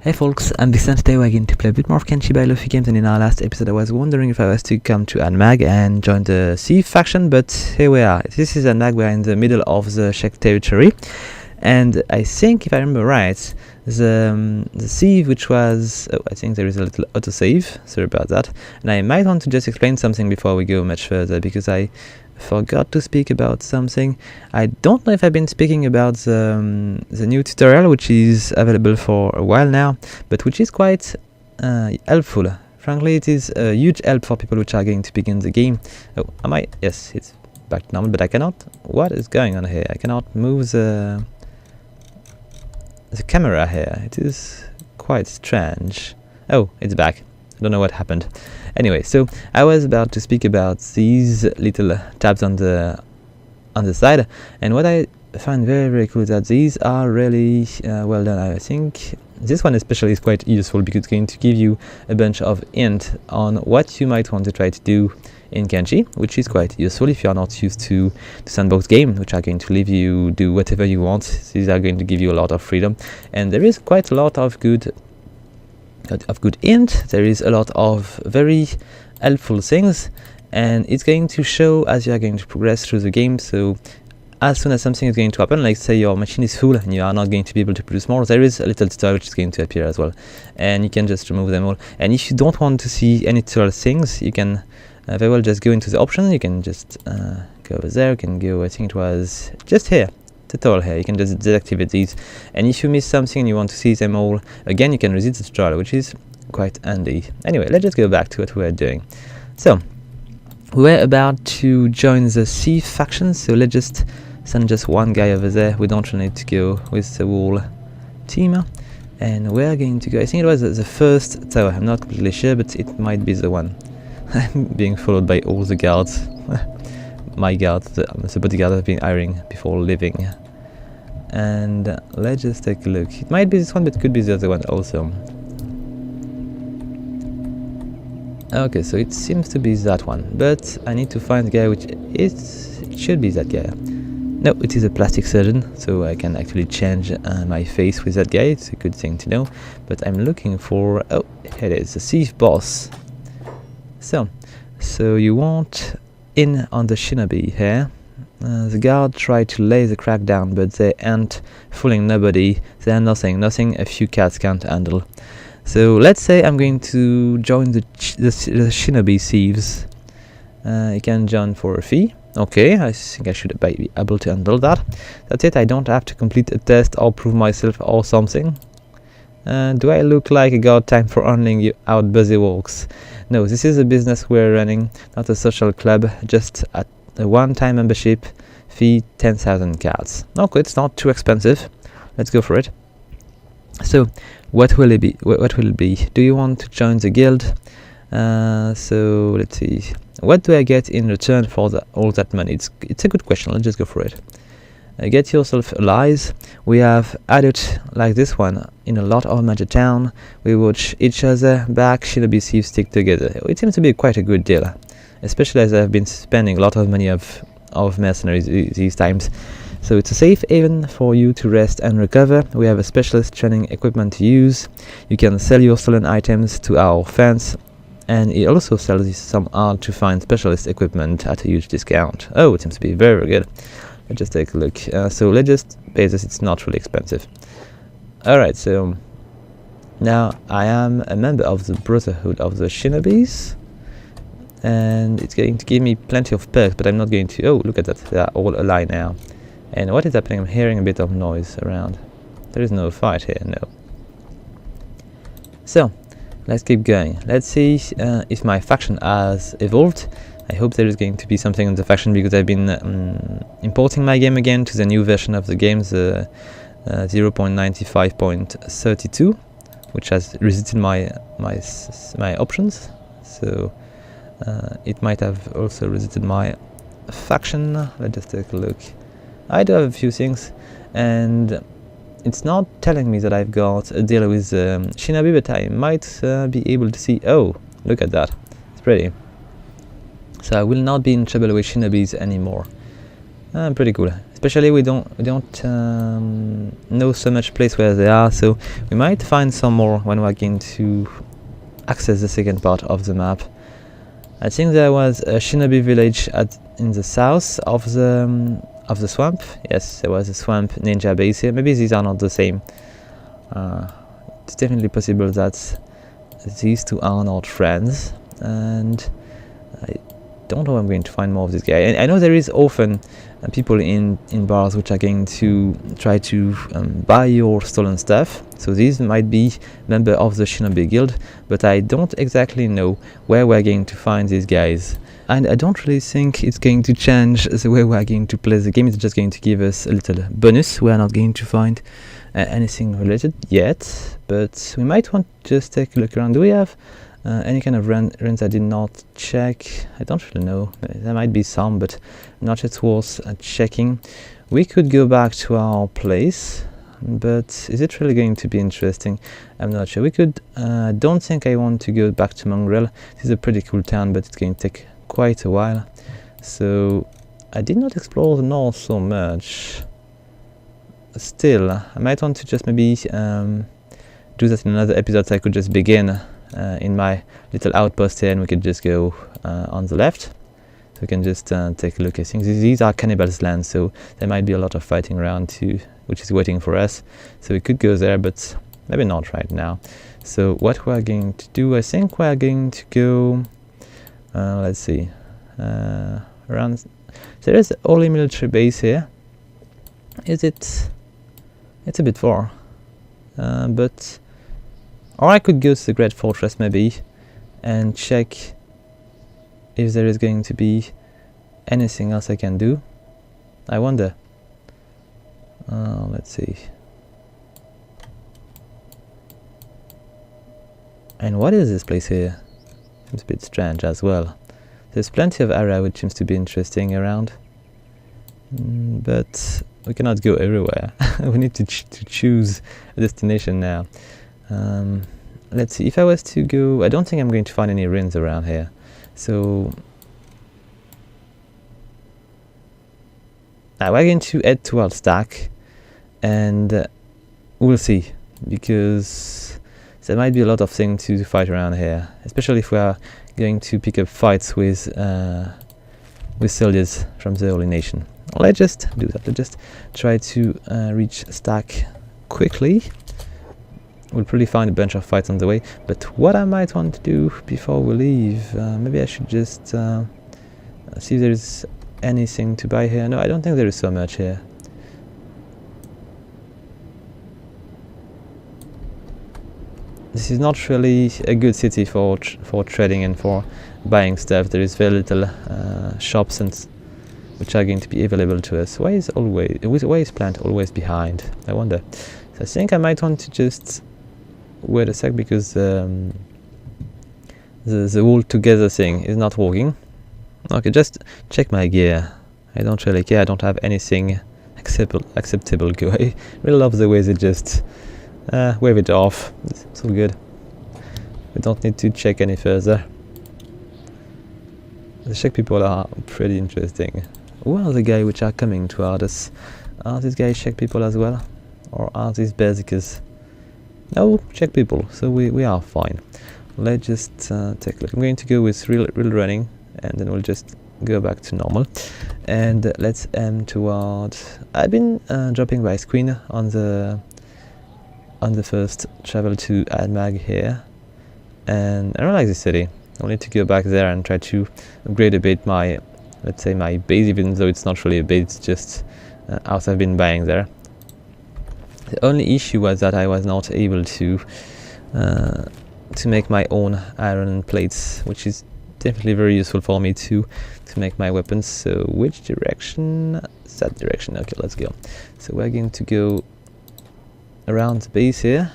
Hey folks, I'm Vixen. Today we're going to play a bit more of Kenshi by Luffy Games, and in our last episode I was wondering if I was to come to Admag and join the thief faction, but here we are. This is Admag, we're in the middle of the Czech territory, and I think, if I remember right, the thief which was... oh, I think there is a little autosave, sorry about that, and I might want to just explain something before we go much further, because I forgot to speak about something. I don't know if I've been speaking about the new tutorial, which is available for a while now, but which is quite helpful. Frankly, it is a huge help for people which are going to begin the game. Oh, am I? Yes, it's back to normal, but I cannot... what is going on here? I cannot move the camera here. It is quite strange. Oh, it's back. I don't know what happened. Anyway, so I was about to speak about these little tabs on the side, and what I find very cool is that these are really well done. I think this one especially is quite useful because it's going to give you a bunch of hints on what you might want to try to do in Kenshi, which is quite useful if you are not used to the sandbox game, which are going to leave you do whatever you want. These are going to give you a lot of freedom, and there is quite a lot of good hint. There is a lot of very helpful things, and it's going to show as you are going to progress through the game. So as soon as something is going to happen, like say your machine is full and you are not going to be able to produce more, there is a little tutorial which is going to appear as well, and you can just remove them all. And if you don't want to see any tutorial things, you can very well just go into the options. You can just go over there. You can go, I think it was just here, tutorial here. You can just deactivate these, and if you miss something and you want to see them all again, you can reset the tutorial, which is quite handy. Anyway, let's just go back to what we were doing. So we're about to join the thief faction, so let's just send just one guy over there. We don't really need to go with the whole team, and we're going to go, I think it was the first tower, I'm not completely sure, but it might be the one. I'm being followed by all the guards. My guards, the bodyguard I've been hiring before leaving. And let's just take a look. It might be this one, but it could be the other one also. Okay, so it seems to be that one, but I need to find the guy which is... it should be that guy. No, it is a plastic surgeon, so I can actually change my face with that guy. It's a good thing to know. But I'm looking for... oh, here it is, the thief boss. So you want in on the Shinobi here. The guard tried to lay the crack down, but they ain't fooling nobody. They are nothing a few cats can't handle. So let's say I'm going to join the Shinobi thieves. You can join for a fee. Okay, I think I should be able to handle that. That's it, I don't have to complete a test or prove myself or something. Do I look like I got time for handling you out busy walks? No, this is a business we're running, not a social club, just a one-time membership fee, 10,000 cards. Okay, it's not too expensive. Let's go for it. So, what will it be? What will it be? Do you want to join the guild? So let's see. What do I get in return for all that money? It's a good question. Let's just go for it. Get yourself allies. We have added like this one in a lot of major town. We watch each other back. Shinobi thieves stick together. It seems to be quite a good deal, especially as I've been spending a lot of money of mercenaries these times. So it's a safe haven for you to rest and recover. We have a specialist training equipment to use. You can sell your stolen items to our fans, and it also sells some hard to find specialist equipment at a huge discount. Oh, it seems to be very good. Let's just take a look. So let's just pay this. It's not really expensive. Alright, so now I am a member of the Brotherhood of the Shinobis, and it's going to give me plenty of perks, but I'm not going to... oh, look at that, they are all aligned now. And what is happening? I'm hearing a bit of noise around. There is no fight here, no. So let's keep going. Let's see if my faction has evolved. I hope there is going to be something in the faction, because I've been importing my game again to the new version of the game, the 0.95.32, which has resetted my options. So it might have also resetted my faction. Let's just take a look. I do have a few things, and it's not telling me that I've got a deal with Shinobi, but I might be able to see... oh, look at that, it's pretty. So I will not be in trouble with Shinobis anymore. Pretty cool. Especially we don't know so much place where they are, so we might find some more when we're going to access the second part of the map. I think there was a Shinobi village in the south of the swamp. Yes, there was a swamp ninja base here. Maybe these are not the same. It's definitely possible that these two are not friends, and I don't know if I'm going to find more of this guy. And I know there is often people in bars which are going to try to buy your stolen stuff, so these might be member of the Shinobi guild, but I don't exactly know where we're going to find these guys. And I don't really think it's going to change the way we're going to play the game. It's just going to give us a little bonus. We're not going to find anything related yet, but we might want to just take a look around. Do we have any kind of runs I did not check? I don't really know. There might be some, but not yet worth checking. We could go back to our place, but is it really going to be interesting? I'm not sure. We could. Don't think I want to go back to Mongrel. This is a pretty cool town, but it's going to take quite a while. So I did not explore the north so much. Still, I might want to just maybe do that in another episode, so I could just begin in my little outpost here, and we could just go on the left. So we can just take a look. I think these are cannibals' lands, so there might be a lot of fighting around too, which is waiting for us. So we could go there, but maybe not right now. So what we're going to do, I think we're going to go, let's see, around. There is the only military base here. Is it? It's a bit far, but. Or I could go to the Great Fortress maybe and check if there is going to be anything else I can do. I wonder. Let's see. And what is this place here? Seems a bit strange as well. There's plenty of area which seems to be interesting around. But we cannot go everywhere. We need to choose a destination now. Let's see, if I was to go, I don't think I'm going to find any ruins around here, so now we're going to head to our stack, and we'll see, because there might be a lot of things to fight around here, especially if we are going to pick up fights with soldiers from the Holy Nation. Let's just do that. Let's just try to reach stack quickly. We'll probably find a bunch of fights on the way, but what I might want to do before we leave, maybe I should just see if there's anything to buy here. No, I don't think there is so much here. This is not really a good city for trading and for buying stuff. There is very little shops and which are going to be available to us. Why is plant always behind? I wonder. So I think I might want to just wait a sec, because the all together thing is not working. Okay, just check my gear. I don't really care. I don't have anything acceptable go. I really love the way they just wave it off. It's so good. We don't need to check any further. The Czech people are pretty interesting. Who are the guys which are coming toward us? Are these guys Czech people as well? Or are these basicers? No, Czech people, so we are fine. Let's just take a look. I'm going to go with real running, and then we'll just go back to normal. And let's aim toward. I've been dropping by screen on the first travel to Admag here, and I don't like this city. I'll need to go back there and try to upgrade a bit my, let's say, my base, even though it's not really a base, it's just house I've been buying there. The only issue was that I was not able to make my own iron plates, which is definitely very useful for me to make my weapons. So which direction? That direction. Okay, let's go. So we're going to go around the base here,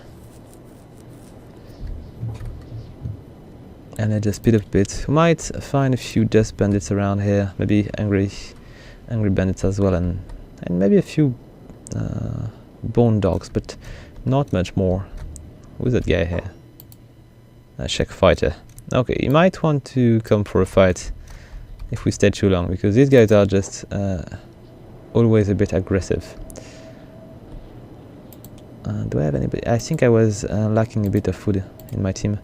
and I just speed up a bit. We might find a few dust bandits around here, maybe angry bandits as well, and maybe a few bone dogs, but not much more. Who's that guy here? A Czech fighter. Okay, you might want to come for a fight if we stay too long, because these guys are just always a bit aggressive. Do I have anybody? I think I was lacking a bit of food in my team.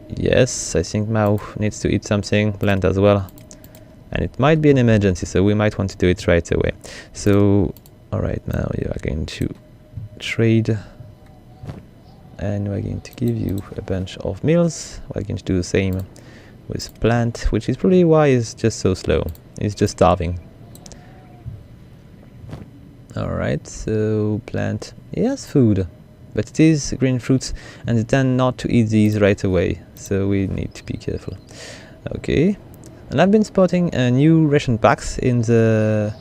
Yes, I think Mao needs to eat something, Plant as well. And it might be an emergency, so we might want to do it right away. So, alright, Mao, you are going to trade. And we're going to give you a bunch of meals. We're going to do the same with Plant, which is probably why he's just so slow. He's just starving. Alright, so Plant, he has food, but it is green fruits and they tend not to eat these right away, so we need to be careful. Okay, and I've been spotting new ration packs in the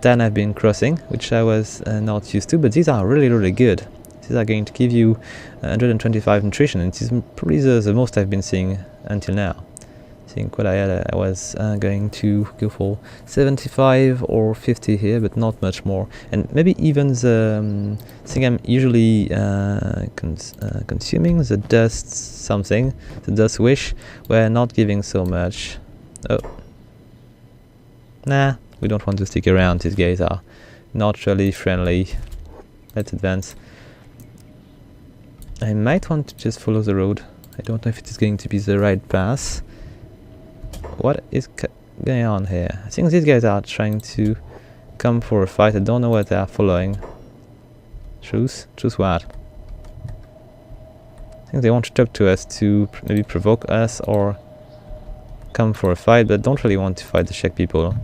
town I've been crossing, which I was not used to, but these are really good. These are going to give you 125 nutrition, and this is probably the most I've been seeing until now. I think what I had, I was going to go for 75 or 50 here, but not much more. And maybe even the thing I'm usually consuming, the dust something, the dust wish, we're not giving so much. Oh. Nah, we don't want to stick around, these guys are not really friendly. Let's advance. I might want to just follow the road. I don't know if it is going to be the right path. What is going on here? I think these guys are trying to come for a fight. I don't know what they are following. Truce? Truce what? I think they want to talk to us to maybe provoke us or come for a fight, but don't really want to fight the Czech people.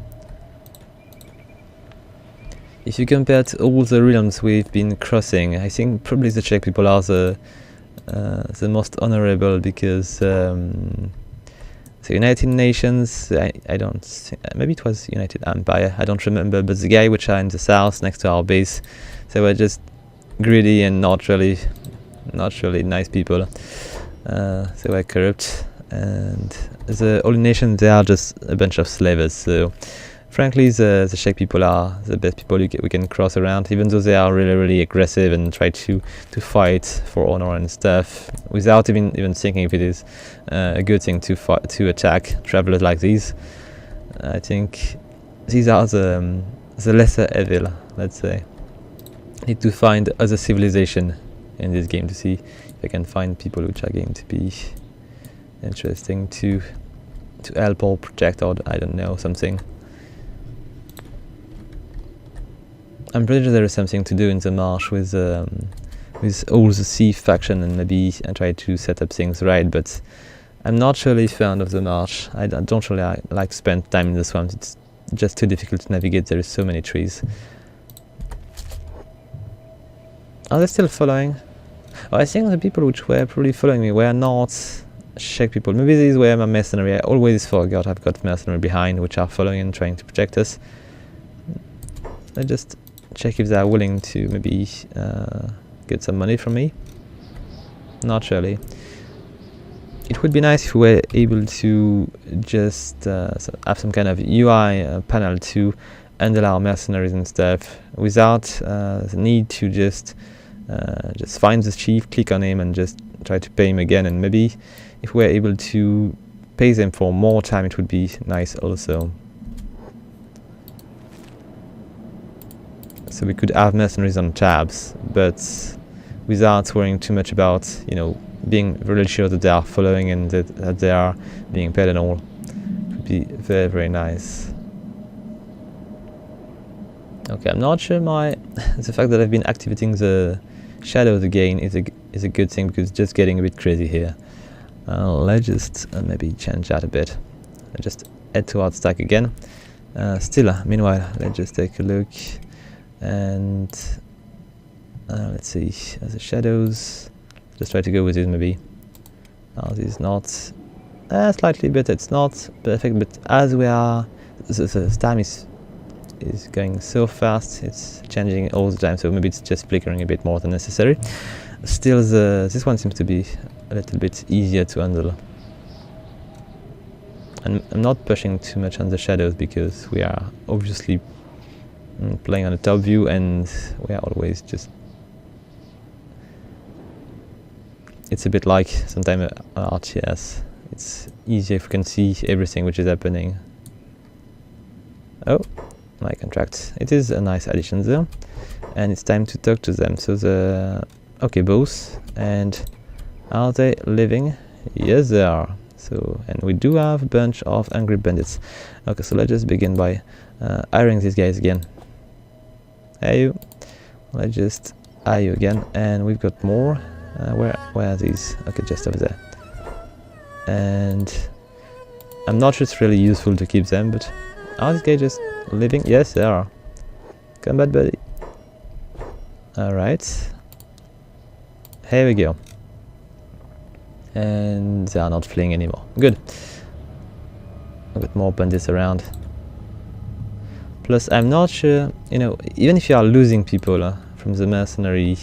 If you compare to all the realms we've been crossing, I think probably the Czech people are the most honorable, because the United Nations, I don't think, maybe it was United Empire, I don't remember, but the guy which are in the south next to our base, they were just greedy and not really nice people. They were corrupt, and the Holy Nation, they are just a bunch of slavers. So frankly, the Czech people are the best people we can cross around, even though they are really aggressive and try to fight for honor and stuff, without even thinking if it is a good thing to attack travelers like these. I think these are the lesser evil, let's say. Need to find other civilization in this game to see if I can find people which are going to be interesting to help or protect, or I don't know, something. I'm pretty sure there is something to do in the marsh with all the thief faction, and maybe I try to set up things right, but I'm not really fond of the marsh. I don't really like to spend time in the swamps. It's just too difficult to navigate. There is so many trees. Are they still following? Oh, I think the people which were probably following me were not Czech people. Maybe these were my mercenary. I always forgot I've got mercenary behind, which are following and trying to protect us. I just check if they are willing to maybe get some money from me. Not really. It would be nice if we were able to just have some kind of UI panel to handle our mercenaries and stuff, without the need to just find the chief, click on him, and just try to pay him again. And maybe if we were able to pay them for more time, it would be nice also. So we could have mercenaries on tabs, but without worrying too much about, you know, being really sure that they are following and that they are being paid and all. It would be very nice. Okay, I'm not sure the fact that I've been activating the shadows again is a good thing, because it's just getting a bit crazy here. Let's just maybe change that a bit. Let's just head towards stack again. Meanwhile, let's just take a look. And let's see, the shadows, just try to go with it maybe. This is not slightly better, it's not perfect, but as we are, the time is going so fast, it's changing all the time, so maybe it's just flickering a bit more than necessary. Still, this one seems to be a little bit easier to handle. And I'm not pushing too much on the shadows, because we are obviously playing on the top view, and we are always just, it's a bit like sometimes RTS. It's easier if we can see everything which is happening. Oh, my contract. It is a nice addition there. And it's time to talk to them. So the... Okay, both. And are they living? Yes, they are. So, and we do have a bunch of angry bandits. Okay, so let's just begin by hiring these guys again. Hey you. Let's just hire you again. And we've got more. Where are these? Okay, just over there. And I'm not sure it's really useful to keep them, but are these guys just living? Yes, they are. Combat buddy. Alright. Here we go. And they are not fleeing anymore. Good. I've got more bandits around. Plus, I'm not sure, you know, even if you are losing people from the mercenary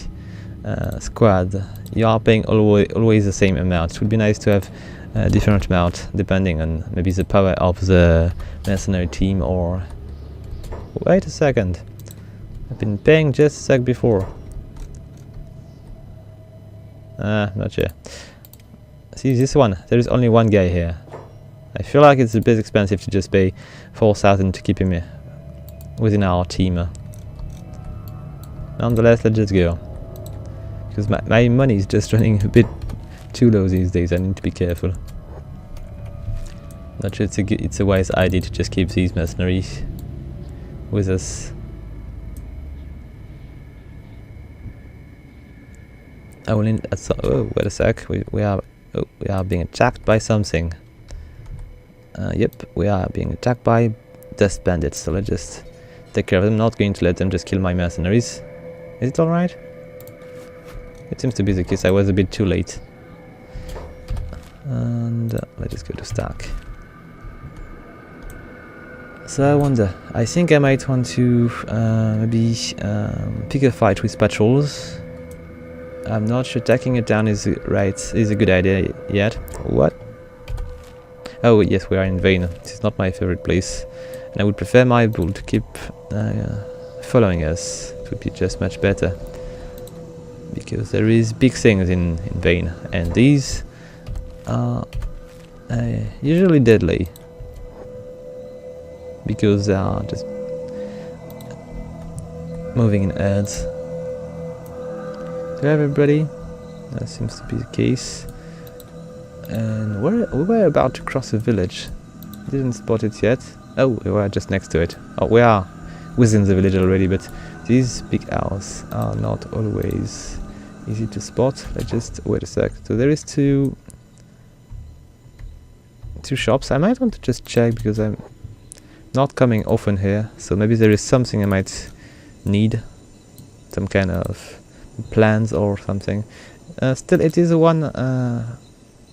squad, you are paying always the same amount. It would be nice to have a different amount depending on maybe the power of the mercenary team or... Wait a second. I've been paying just a sec before. Not sure. See this one, there is only one guy here. I feel like it's a bit expensive to just pay 4,000 to keep him here within our team. Nonetheless, let's just go. Because my money is just running a bit too low these days, I need to be careful. Not sure it's a wise idea to just keep these mercenaries with us. I will need at some... Oh, wait a sec. We are being attacked by something. Yep, we are being attacked by dust bandits. So let's just take care of them. I'm not going to let them just kill my mercenaries. Is it alright? It seems to be the case. I was a bit too late. And let's just go to stack. So I wonder. I think I might want to maybe pick a fight with patrols. I'm not sure attacking it down is a good idea yet. What? Oh yes, we are in Vyn. This is not my favorite place, and I would prefer my bull to keep following us. It would be just much better because there is big things in Vyn, and these are usually deadly because they are just moving in herds. Do you have everybody? That seems to be the case. And we were about to cross a village. Didn't spot it yet. Oh, we were just next to it. Oh, we are within the village already, but these big owls are not always easy to spot. Let's just wait a sec. So there is two shops. I might want to just check because I'm not coming often here. So maybe there is something I might need. Some kind of plans or something. Still, it is one.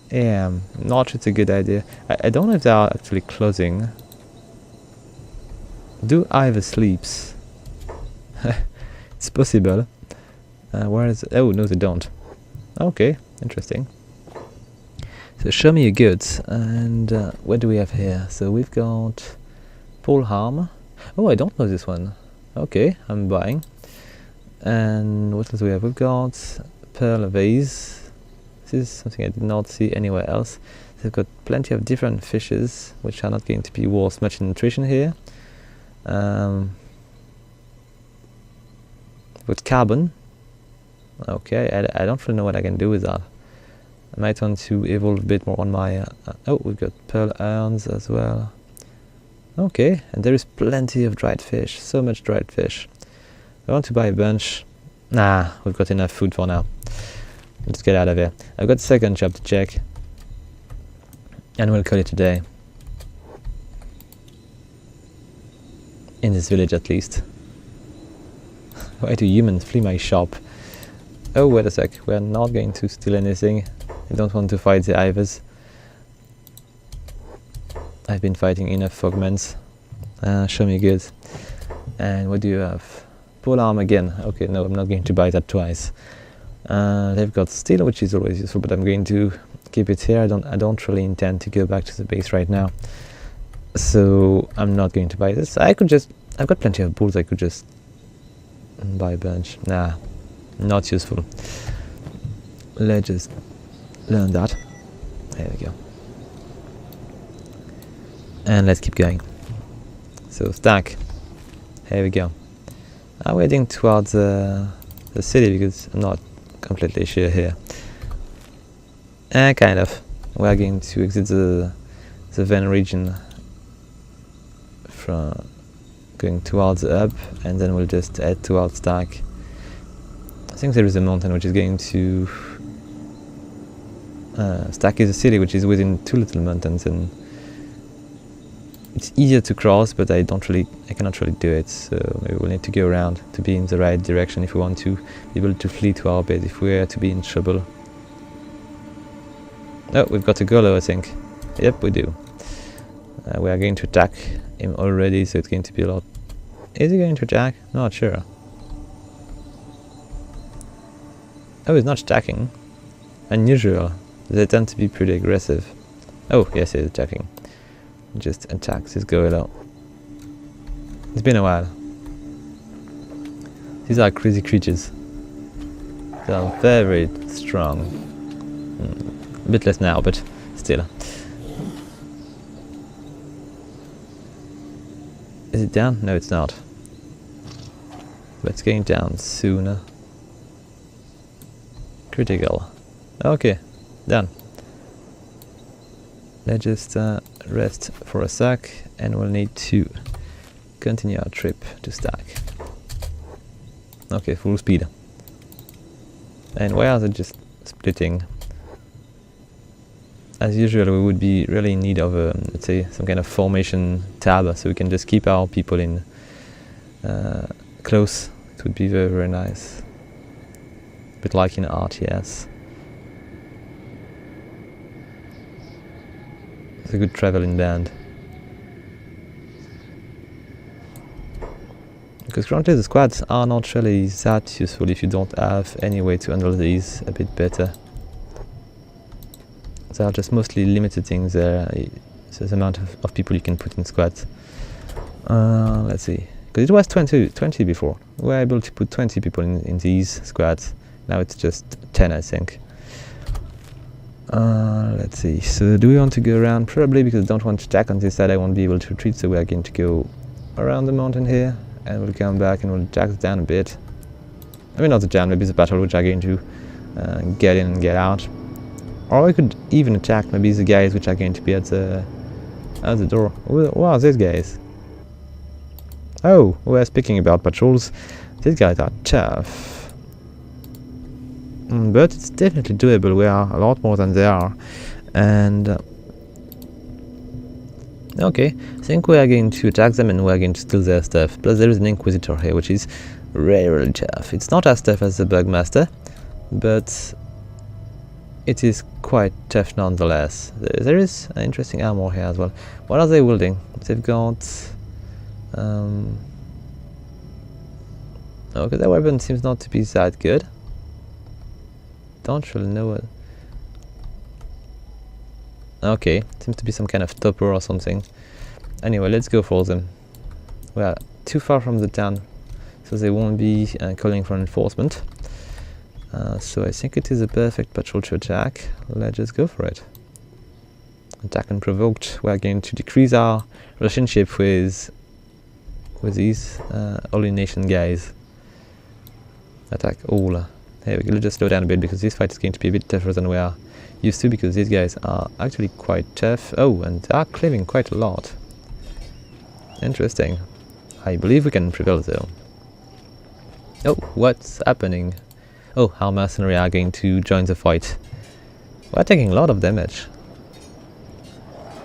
Yeah, not sure it's a good idea. I don't know if they are actually closing. Do either sleeps? It's possible. Where is it? Oh no, they don't. Okay, interesting. So show me your goods. And what do we have here? So we've got pole arm. Oh, I don't know this one. Okay, I'm buying. And what else do we have? We've got pearl vase. This is something I did not see anywhere else. They've got plenty of different fishes, which are not going to be worth much in nutrition here. With carbon. Okay, I don't really know what I can do with that. I might want to evolve a bit more on my... oh, we've got pearl urns as well. Okay, and there is plenty of dried fish. So much dried fish. I want to buy a bunch. Nah, we've got enough food for now. Let's get out of here. I've got a second shop to check. And we'll call it a day. In this village at least. Why do humans flee my shop? Oh, wait a sec. We're not going to steal anything. I don't want to fight the Ivers. I've been fighting enough frogmans. Show me goods. And what do you have? Pole arm again. Okay, no, I'm not going to buy that twice. They've got steel, which is always useful, but I'm going to keep it here. I don't really intend to go back to the base right now, so I'm not going to buy this. I've got plenty of bulls. I could just buy a bunch. Nah, not useful. Let's just learn that. There we go. And let's keep going. So stack. Here we go. I'm heading towards the city because I'm not completely sure here. Kind of. We're going to exit the Ven region from going towards the hub, and then we'll just head towards Stack. I think there is a mountain which is going to Stack is a city which is within two little mountains, and it's easier to cross, but I cannot really do it, so maybe we'll need to go around to be in the right direction if we want to be able to flee to our base if we're to be in trouble. Oh, we've got a Golo, I think. Yep, we do. We are going to attack him already, so it's going to be a lot. Is he going to attack? Not sure. Oh, he's not attacking. Unusual. They tend to be pretty aggressive. Oh, yes, he's attacking. Just attacks his Gorilla. It's been a while. These are crazy creatures. They are very strong. A bit less now, but still. Is it down? No, it's not. But it's going down sooner. Critical. Okay, done. Let's just rest for a sec, and we'll need to continue our trip to Stack. Okay, full speed. And why are they just splitting? As usual, we would be really in need of, let's say, some kind of formation tab, so we can just keep our people in close. It would be very, very nice. A bit like in RTS. It's a good traveling band. Because currently the squads are not really that useful if you don't have any way to handle these a bit better. They are just mostly limiting the amount of people you can put in squads. Let's see. Because it was 20 before. We were able to put 20 people in these squads. Now it's just 10, I think. Let's see. So do we want to go around? Probably, because I don't want to attack on this side. I won't be able to retreat, so we are going to go around the mountain here. And we'll come back and we'll attack down a bit. I mean, not the jam, maybe the battle which are going to get in and get out. Or we could even attack maybe the guys which are going to be at the door. Who are these guys? Oh, we're speaking about patrols. These guys are tough. But it's definitely doable. We are a lot more than they are. And okay, I think we are going to attack them and we are going to steal their stuff. Plus there is an Inquisitor here, which is really tough. It's not as tough as the Bugmaster, but it is quite tough nonetheless. There is an interesting armor here as well. What are they wielding? They've got... okay, their weapon seems not to be that good. Don't really know it. Okay, seems to be some kind of topper or something. Anyway, let's go for them. We are too far from the town, so they won't be calling for enforcement. So I think it is a perfect patrol to attack. Let's just go for it. Attack unprovoked. We are going to decrease our relationship with these Holy Nation guys. Attack all. Here we go. Let's just slow down a bit because this fight is going to be a bit tougher than we are used to, because these guys are actually quite tough. Oh, and they are cleaving quite a lot. Interesting. I believe we can prevail though. Oh, what's happening? Oh, our mercenary are going to join the fight. We're taking a lot of damage.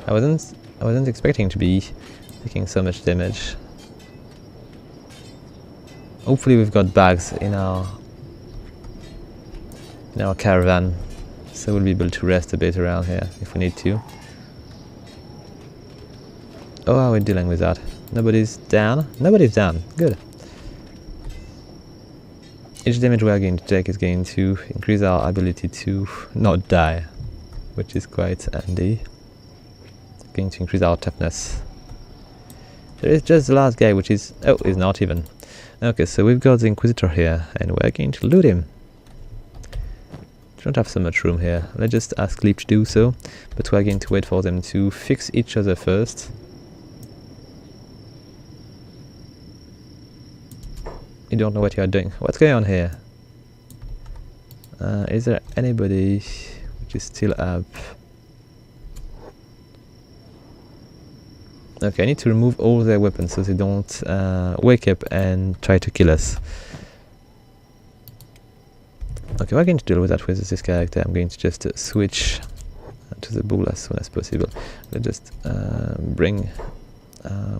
I wasn't expecting to be taking so much damage. Hopefully we've got bags in our caravan, so we'll be able to rest a bit around here if we need to. Oh, how are we dealing with that? Nobody's down? Nobody's down. Good. Each damage we are going to take is going to increase our ability to not die, which is quite handy. It's going to increase our toughness. There is just the last guy, which is... oh, he's not even. Okay, so we've got the Inquisitor here, and we're going to loot him. Don't have so much room here. Let's just ask Leap to do so, but we're going to wait for them to fix each other first. You don't know what you are doing. What's going on here? Is there anybody which is still up? Okay, I need to remove all their weapons so they don't wake up and try to kill us. Okay, what I'm going to do with that with this character, I'm going to just switch to the bull as soon as possible. I'll just bring...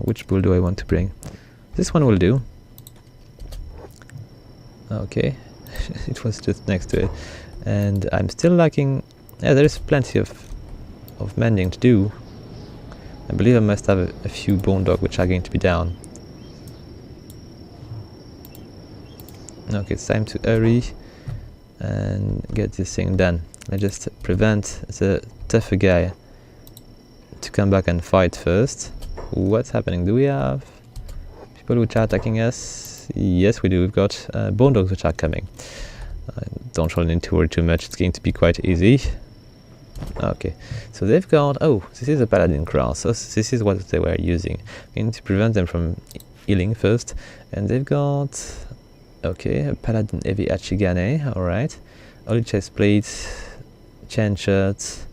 which bull do I want to bring? This one will do. Okay, it was just next to it. And I'm still lacking... Yeah, there is plenty of mending to do. I believe I must have a few bone dog which are going to be down. Okay, it's time to hurry and get this thing done. I just prevent the tougher guy to come back and fight first. What's happening? Do we have people which are attacking us? Yes, we do. We've got bone dogs which are coming. Don't really need to worry too much. It's going to be quite easy. Okay, so they've got... Oh, this is a paladin cross. So this is what they were using. I'm going to prevent them from healing first. And they've got... Okay, a paladin heavy Achigane. Alright. Only chest plates, chain shirts.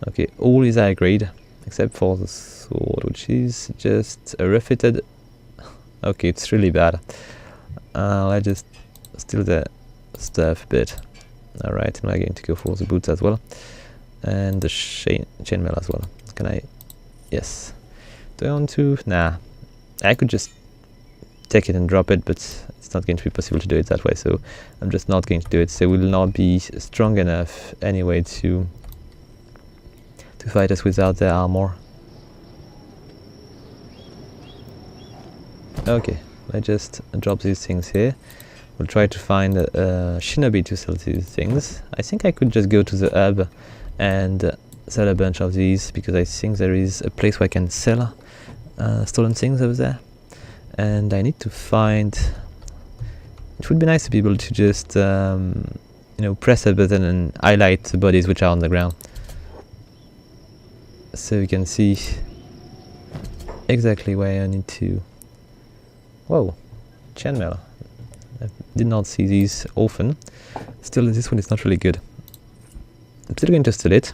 Okay, all is high grade. Except for the sword, which is just a refitted... Okay, it's really bad. I just steal the stuff a bit. Alright, and I'm going to go for the boots as well. And the chainmail as well. Can I... Yes. Do I want to... Nah. I could just take it and drop it, but it's not going to be possible to do it that way, so I'm just not going to do it. They will not be strong enough anyway to fight us without their armor. Okay, I just drop these things here. We'll try to find a Shinobi to sell these things. I think I could just go to the hub and sell a bunch of these, because I think there is a place where I can sell stolen things over there. And I need to find... It would be nice to be able to just, you know, press a button and highlight the bodies which are on the ground. So you can see exactly where I need to... Whoa, chainmail. I did not see these often. Still, this one is not really good. I'm still going to steal it.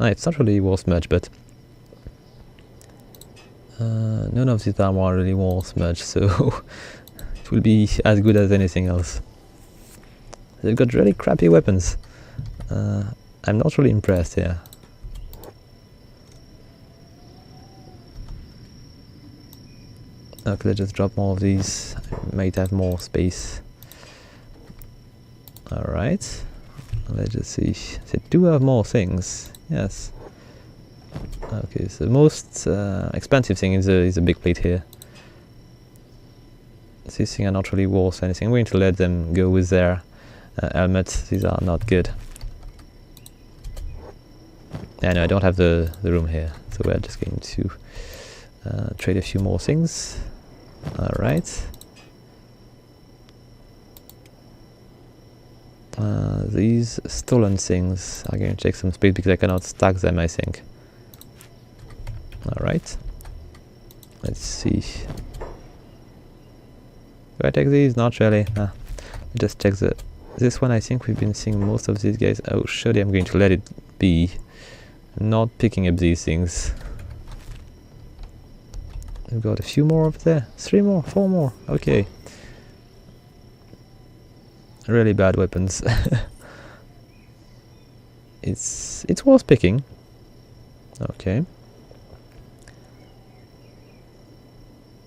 It's not really worth much, but none of these armor are really worth much, so it will be as good as anything else. They've got really crappy weapons. I'm not really impressed here. Okay, let's just drop more of these. I might have more space. Alright. Let's just see. They do have more things. Yes. Okay, so the most expensive thing is a big plate here. These things are not really worth anything. I'm going to let them go with their helmets. These are not good. Yeah, no, I don't have the room here, so we're just going to trade a few more things. Alright. These stolen things are going to take some space because I cannot stack them, I think. Alright. Let's see. Do I take these? Not really. Just check this one. I think we've been seeing most of these guys. Oh, surely I'm going to let it be. I'm not picking up these things. We've got a few more over there. 3 more, 4 more. Okay. Really bad weapons. It's worth picking. Okay.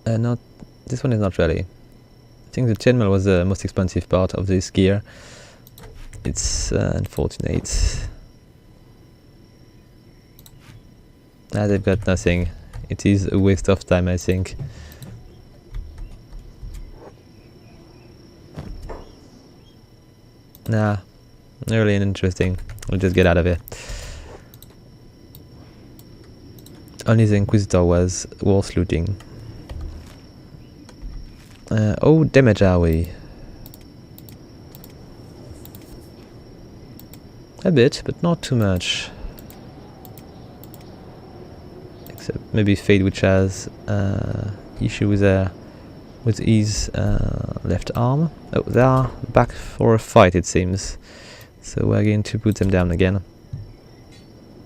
Not this one is not really. I think the chainmail was the most expensive part of this gear. It's unfortunate. They've got nothing. It is a waste of time, I think. Nah, not really interesting. We'll just get out of here. Only the Inquisitor was worth looting. Oh, damage are we? A bit, but not too much. Except maybe Fade, which has issue with their with his left arm. Oh, they are back for a fight, it seems. So we're going to put them down again.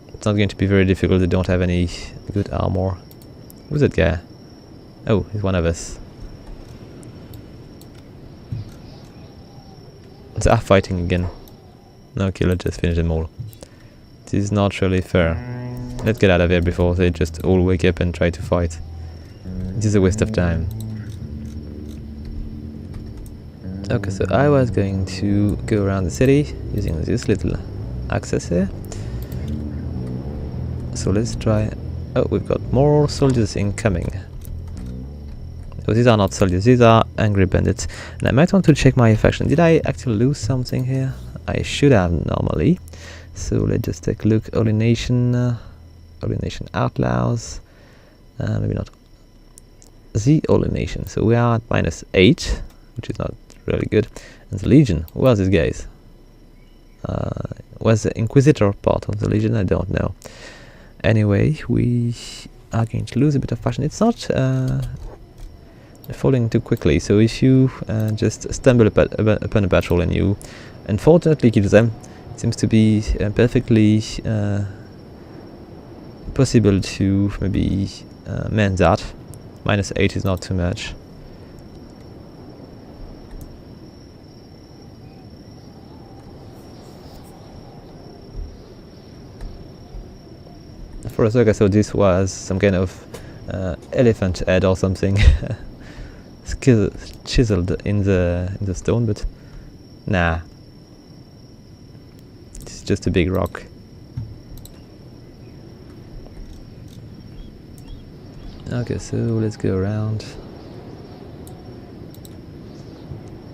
It's not going to be very difficult, they don't have any good armor. Who's that guy? Oh, he's one of us. They are fighting again. Okay, let's just finish them all. This is not really fair. Let's get out of here before they just all wake up and try to fight. It is a waste of time. Okay, so I was going to go around the city using this little access here. So let's try... Oh, we've got more soldiers incoming. So these are not soldiers, these are angry bandits. And I might want to check my faction. Did I actually lose something here? I should have normally. So let's just take a look. Holy Nation Outlaws. Maybe not. The Holy Nation. So we are at -8, which is not really good. And the Legion. Who are these guys? Was the Inquisitor part of the Legion? I don't know. Anyway, we are going to lose a bit of faction. It's not falling too quickly, so if you just stumble upon a patrol and you unfortunately kill them, it seems to be perfectly possible to maybe mend that. -8 is not too much. For a second I thought this was some kind of elephant head or something. Chiseled in the stone, but nah, it's just a big rock. Okay, so let's go around.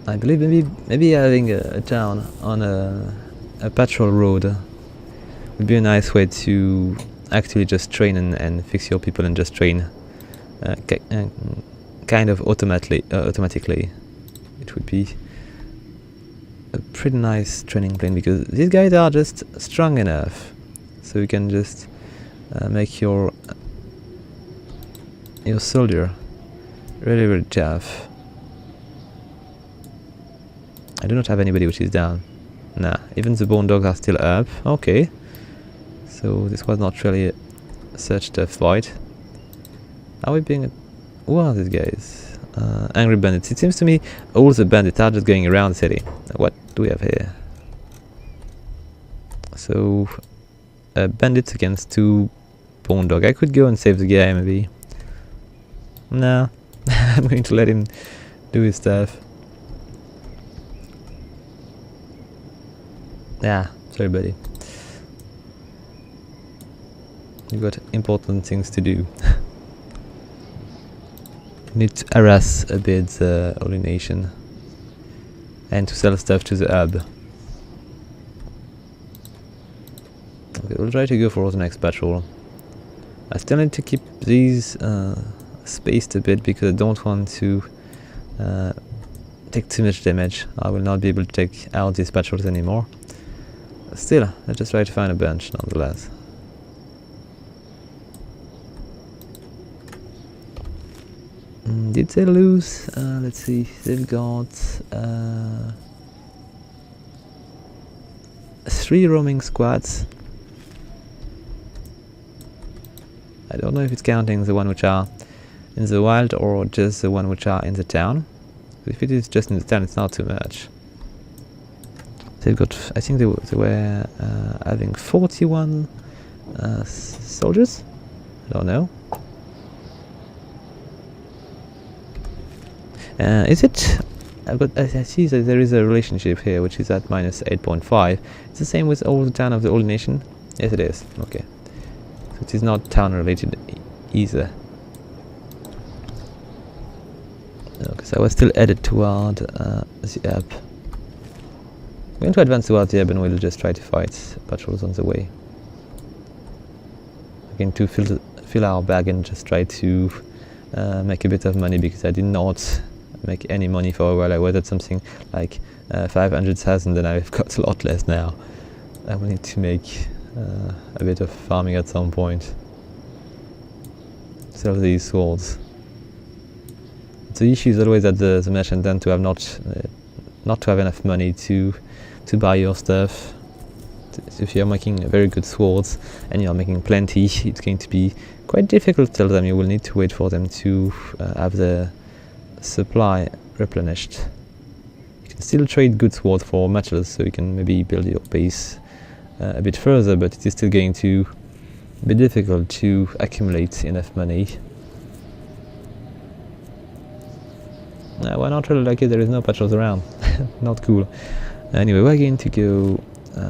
I believe maybe having a town on a patrol road would be a nice way to actually just train and fix your people and just train kind of automatically. It would be a pretty nice training plane, because these guys are just strong enough so you can just make your soldier really tough. I do not have anybody which is down. Nah, even the bone dogs are still up. Okay, so this was not really such a fight. Are we being... Who are these guys? Angry bandits. It seems to me all the bandits are just going around the city. What do we have here? So, bandits against 2 bone dog. I could go and save the guy maybe. No, I'm going to let him do his stuff. Yeah, sorry buddy. You've got important things to do. Need to harass a bit the Holy Nation and to sell stuff to the hub. Okay, we'll try to go for the next patrol. I still need to keep these spaced a bit because I don't want to take too much damage. I will not be able to take out these patrols anymore. Still, let's just try to find a bench nonetheless. Did they lose? Let's see, they've got 3 roaming squads. I don't know if it's counting the one which are in the wild or just the one which are in the town. If it is just in the town, it's not too much. They've got, I think they were having 41 soldiers? I don't know. Is it? I see that there is a relationship here which is at -8.5. It's the same with all the town of the Holy Nation? Yes it is, okay. So it is not town related either. Okay, so I was still headed toward the hub. I'm going to advance towards the hub and we'll just try to fight patrols on the way. We're going to fill our bag and just try to make a bit of money, because I did not make any money for a while. I was at something like 500,000 and I've got a lot less now. I will need to make a bit of farming at some point. Sell these swords. The issue is always that the merchant tend to have not to have enough money to buy your stuff. If you're making very good swords and you're making plenty, it's going to be quite difficult to tell them. You will need to wait for them to have the supply replenished. You can still trade good swords for metals, so you can maybe build your base a bit further, but it is still going to be difficult to accumulate enough money. We're not really lucky there is no patrols around. Not cool. Anyway, we're going to go...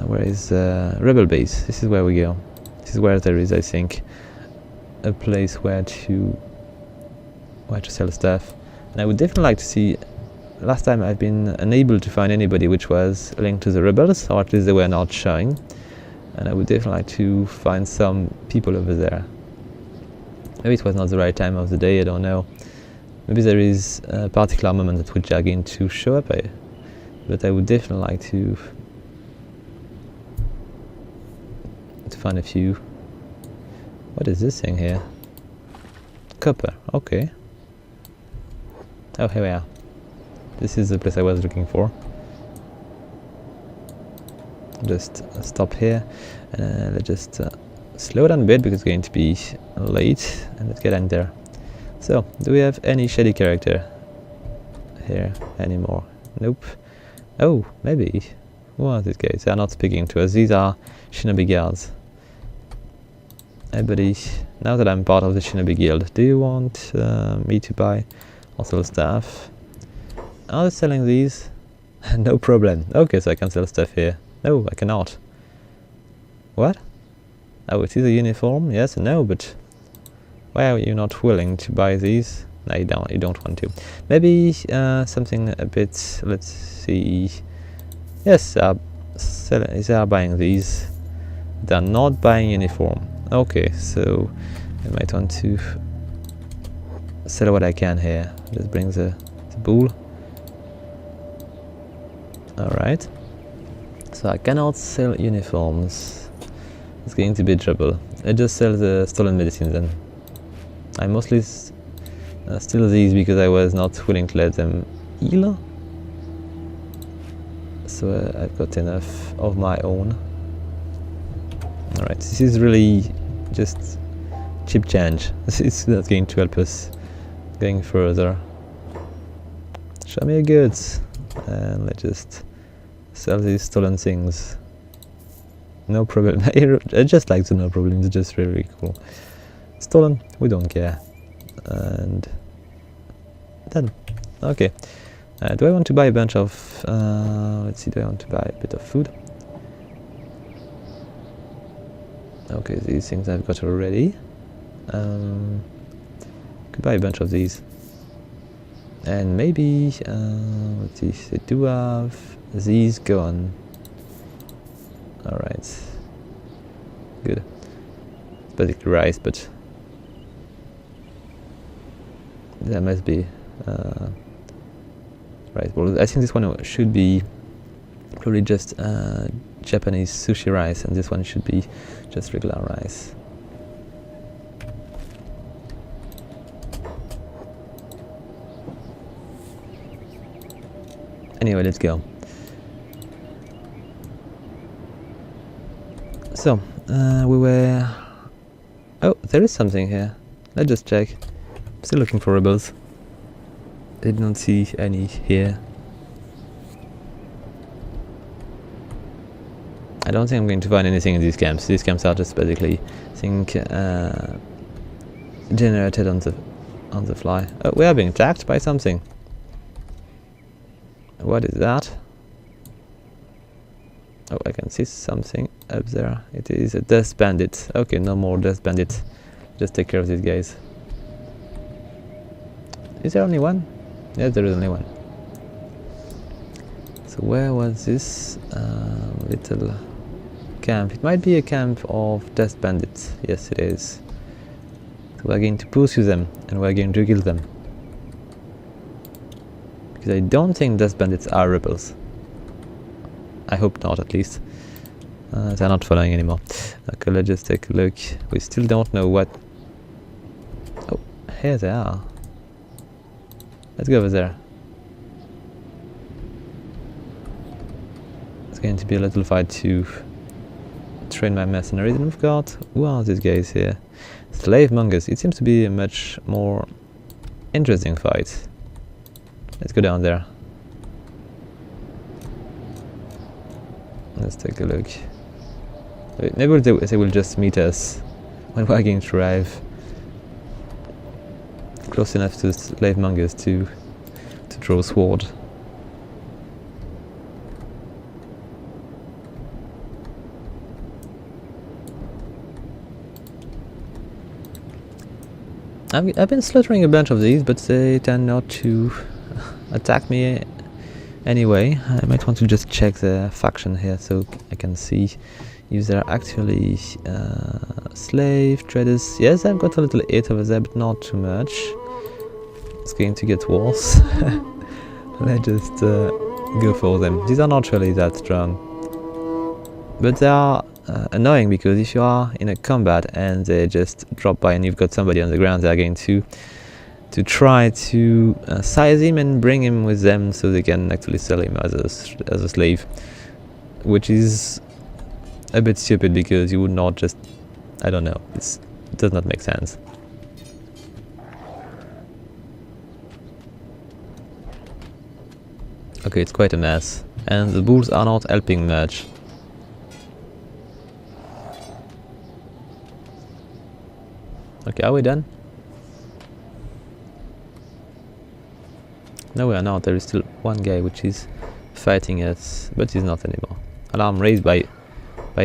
where is Rebel Base? This is where we go. This is where there is, I think, a place where to sell stuff. And I would definitely like to see... Last time I've been unable to find anybody which was linked to the rebels, or at least they were not showing. And I would definitely like to find some people over there. Maybe it was not the right time of the day, I don't know. Maybe there is a particular moment at which they are going to show up, but I would definitely like to find a few. What is this thing here? Copper, okay. Oh, here we are. This is the place I was looking for. Just stop here and let's just slow down a bit because it's going to be late, and let's get in there. So, do we have any shady character here anymore? Nope. Oh, maybe. Who are these guys? They are not speaking to us. These are Shinobi guards. Hey buddy, now that I'm part of the Shinobi guild, do you want me to buy also stuff? Are they selling these? No problem. Okay, so I can sell stuff here. No, I cannot. What? Oh, it is a uniform? Yes and no, but why are you not willing to buy these? No, you don't want to. Maybe something a bit, let's see. Yes, they are buying these. They're not buying uniform. Okay, so I might want to sell what I can here. Just bring the bull. Alright. So I cannot sell uniforms. It's going to be trouble. I just sell the stolen medicine then. I mostly steal these because I was not willing to let them heal. So I've got enough of my own. Alright, this is really just cheap change. It's not going to help us going further. Show me your goods. And let's just sell these stolen things. No problem. I just like the no problem, it's just really cool. Stolen, we don't care. And done. Okay. Do I want to buy a bunch of... let's see, do I want to buy a bit of food? Okay, these things I've got already. Could buy a bunch of these. And maybe, let's see, they do have these gone. Alright. Good. It's basically rice, but there must be right. Well, I think this one should be probably just Japanese sushi rice, and this one should be just regular rice. Anyway, let's go. So, we were... Oh, there is something here. Let's just check. Still looking for rebels. I did not see any here. I don't think I'm going to find anything in these camps. These camps are just basically, I think, generated on the fly. Oh, we are being attacked by something. What is that? Oh, I can see something up there. It is a dust bandit. Okay, no more dust bandits. Just take care of these guys. Is there only one? Yes, there is only one. So where was this little camp? It might be a camp of dust bandits. Yes, it is. So we're going to pursue them and we're going to kill them. Because I don't think dust bandits are rebels. I hope not, at least. They're not following anymore. Okay, let's just take a look. We still don't know what... Oh, here they are. Let's go over there. It's going to be a little fight to train my mercenaries. And we've got... Who are these guys here? Slave mongers. It seems to be a much more interesting fight. Let's go down there. Let's take a look. Wait, maybe they will just meet us when we're going to arrive close enough to slave mongers to draw a sword. I've been slaughtering a bunch of these, but they tend not to attack me anyway. I might want to just check the faction here so I can see if they're actually slave traders. Yes, I've got a little hit over there, but not too much. It's going to get worse. Let's just go for them. These are not really that strong, but they are annoying, because if you are in a combat and they just drop by and you've got somebody on the ground, they are going to try to size him and bring him with them so they can actually sell him as a slave, which is a bit stupid, because you would not just... I don't know, it does not make sense. Okay, it's quite a mess, and the bulls are not helping much. Okay, are we done? No, we are not. There is still one guy which is fighting us, but he's not anymore. Alarm raised by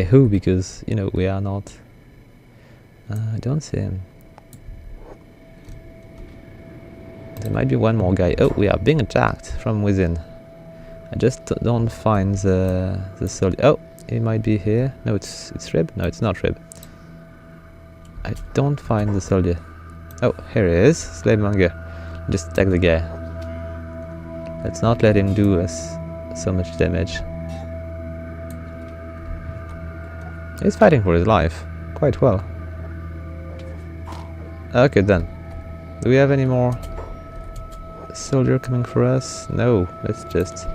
who? Because, you know, we are not... I don't see him. There might be one more guy. Oh, we are being attacked from within. I just don't find the soldier. Oh, he might be here. No, it's Rib. No, it's not Rib. I don't find the soldier. Oh, here he is. Slave monger. Just attack the guy. Let's not let him do us so much damage. He's fighting for his life. Quite well. Okay then. Do we have any more soldier coming for us? No. Let's just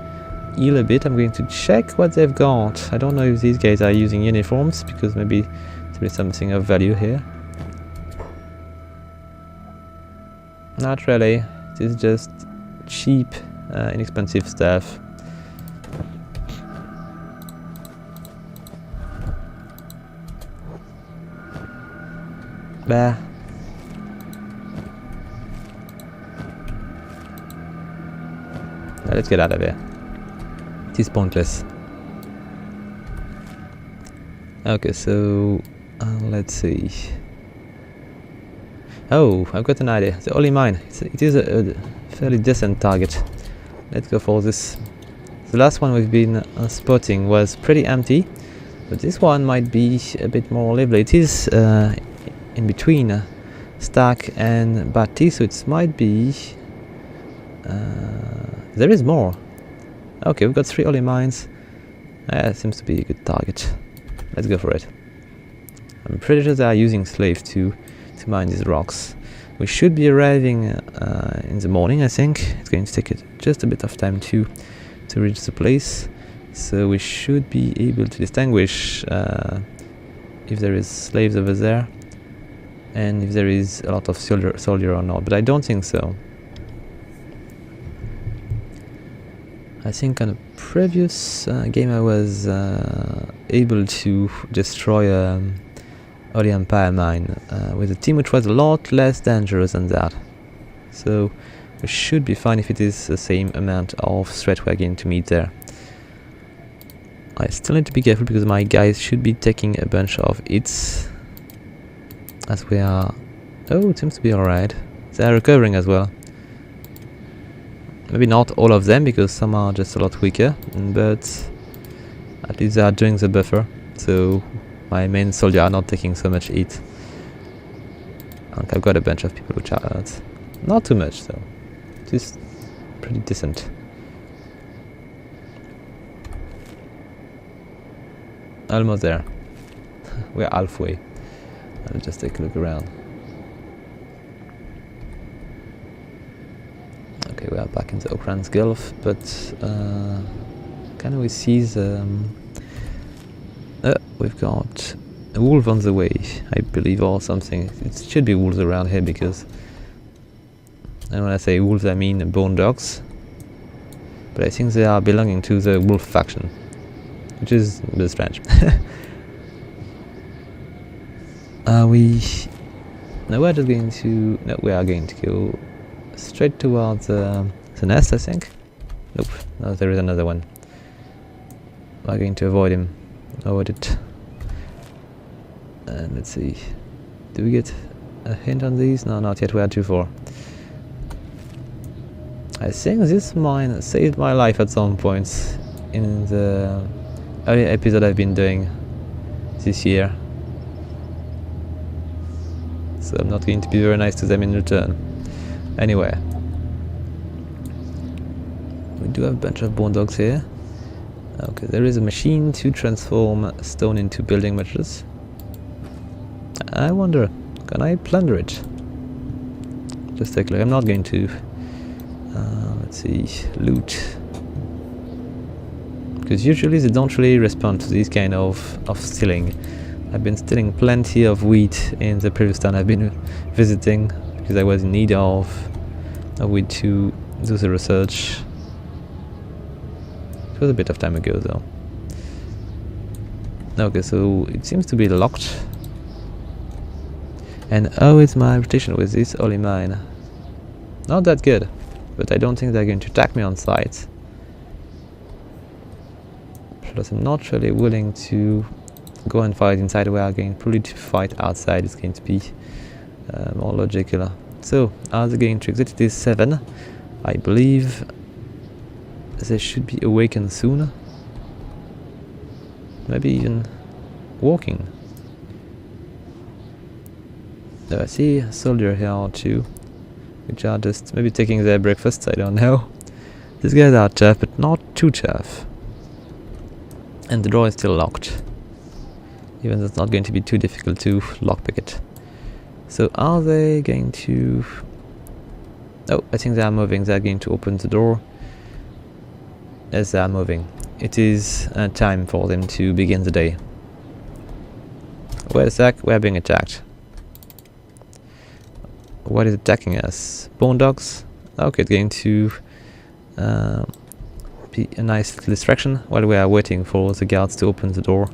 heal a bit. I'm going to check what they've got. I don't know if these guys are using uniforms, because maybe there is something of value here. Not really. It is just cheap, inexpensive stuff. Bah. Now let's get out of here. It is pointless. Okay, so let's see. Oh, I've got an idea. The only mine. It is a fairly decent target. Let's go for this. The last one we've been spotting was pretty empty, but this one might be a bit more lively. It is in between Stack and Batty, so it might be... there is more. Okay, we've got 3 only mines. It seems to be a good target. Let's go for it. I'm pretty sure they are using slaves to mine these rocks. We should be arriving in the morning, I think. It's going to take just a bit of time to reach the place, so we should be able to distinguish if there is slaves over there and if there is a lot of soldier or not, but I don't think so. I think on a previous game I was able to destroy Holy Empire mine with a team which was a lot less dangerous than that. So we should be fine if it is the same amount of threat we're going to meet there. I still need to be careful because my guys should be taking a bunch of hits as we are... Oh, it seems to be alright. They are recovering as well. Maybe not all of them because some are just a lot weaker, but at least they are doing the buffer, so my main soldier are not taking so much hit. And I've got a bunch of people which are hurt. Not too much though. Just pretty decent. Almost there. We're halfway. I'll just take a look around. Okay, back in the Oakland's Gulf, but can we see the... we've got a wolf on the way, I believe, or something. It should be wolves around here, because... and when I say wolves, I mean bone dogs. But I think they are belonging to the wolf faction, which is a bit strange. Are we... no, we're just going to... no, we are going to go straight towards the nest, I think. Nope, no, there is another one. We're going to avoid him. Avoid it. And let's see. Do we get a hint on these? No, not yet, we are too far. I think this mine saved my life at some points in the early episode I've been doing this year. So I'm not going to be very nice to them in return. Anyway. We do have a bunch of bone dogs here. Okay, there is a machine to transform stone into building materials. I wonder, can I plunder it? Just take a look. I'm not going to. Let's see, loot. Because usually they don't really respond to this kind of stealing. I've been stealing plenty of wheat in the previous town I've been visiting, because I was in need of wheat to do the research. It was a bit of time ago though. Okay, so it seems to be locked. And how is my reputation with this holy mine? Not that good, but I don't think they're going to attack me on sight. Plus I'm not really willing to go and fight inside. We are going probably to fight outside. It's going to be more logical. So, are they going to exit? It is 7. I believe they should be awakened soon. Maybe even walking. Oh, I see a soldier here or two, which are just maybe taking their breakfast, I don't know. These guys are tough, but not too tough. And the door is still locked. Even though it's not going to be too difficult to lockpick it. So are they going to... oh, I think they are moving. They are going to open the door. As they are moving. It is time for them to begin the day. Wait a sec, we are being attacked. What is attacking us? Bone dogs? Okay, it's going to be a nice little distraction while we are waiting for the guards to open the door